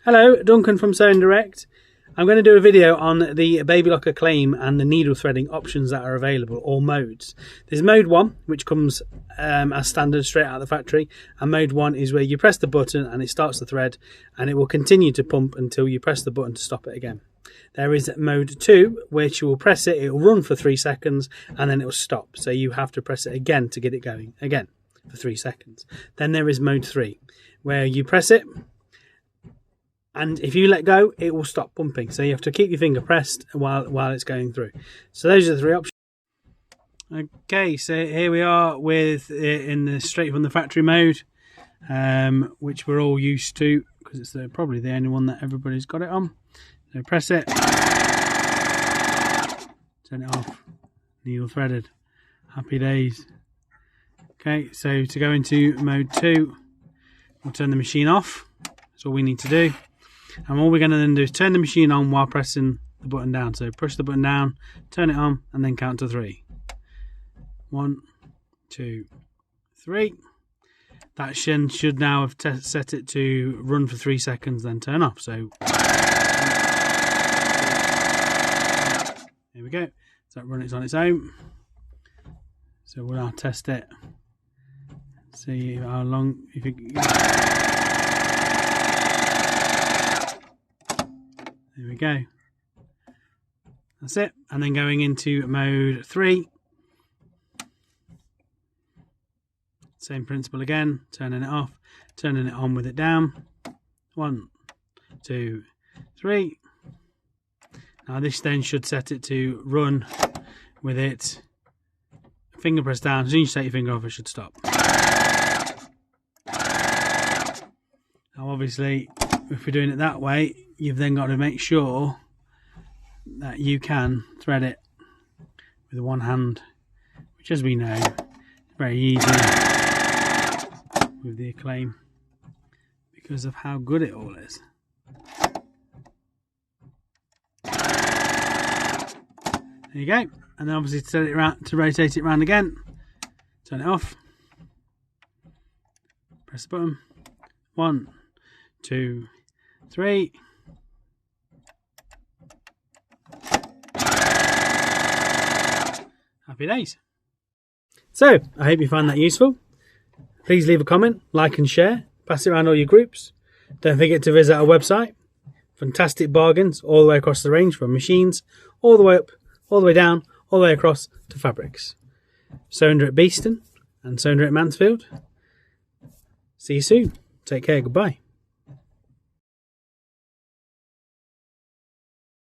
Hello, Duncan from Sewing Direct. I'm going to do a video on the Baby Lock Acclaim and the needle threading options that are available, or modes. There's mode 1, which comes as standard straight out of the factory, and mode 1 is where you press the button and it starts the thread, and it will continue to pump until you press the button to stop it again. There is mode 2, which you will press it, it will run for 3 seconds, and then it will stop. So you have to press it again to get it going, again, for 3 seconds. Then there is mode 3, where you press it, and if you let go, it will stop pumping. So you have to keep your finger pressed while it's going through. So those are the 3 options. Okay, so here we are with it in the straight from the factory mode, which we're all used to because it's probably the only one that everybody's got it on. So press it, turn it off, needle threaded. Happy days. Okay, so to go into mode 2, we'll turn the machine off. That's all we need to do. And all we're going to then do is turn the machine on while pressing the button down. So push the button down, turn it on, and then count to 3. 1, 2, 3. That should now have set it to run for 3 seconds, then turn off. So here we go. So that runs on its own. So we'll now test it. See how long. There we go. That's it. And then going into mode 3. Same principle again. Turning it off. Turning it on with it down. 1, 2, 3. Now this then should set it to run with it. Finger press down. As soon as you take your finger off, it should stop. Now obviously, if we're doing it that way, you've then got to make sure that you can thread it with one hand, which, as we know, is very easy with the Acclaim because of how good it all is. There you go. And then obviously to set it around, to rotate it around again, turn it off, press the button, 1, 2, 3. Happy days. So, I hope you find that useful. Please leave a comment, like and share. Pass it around all your groups. Don't forget to visit our website. Fantastic bargains all the way across the range, from machines, all the way up, all the way down, all the way across to fabrics. Sewing Direct Beeston and Sewing Direct Mansfield. See you soon. Take care. Goodbye.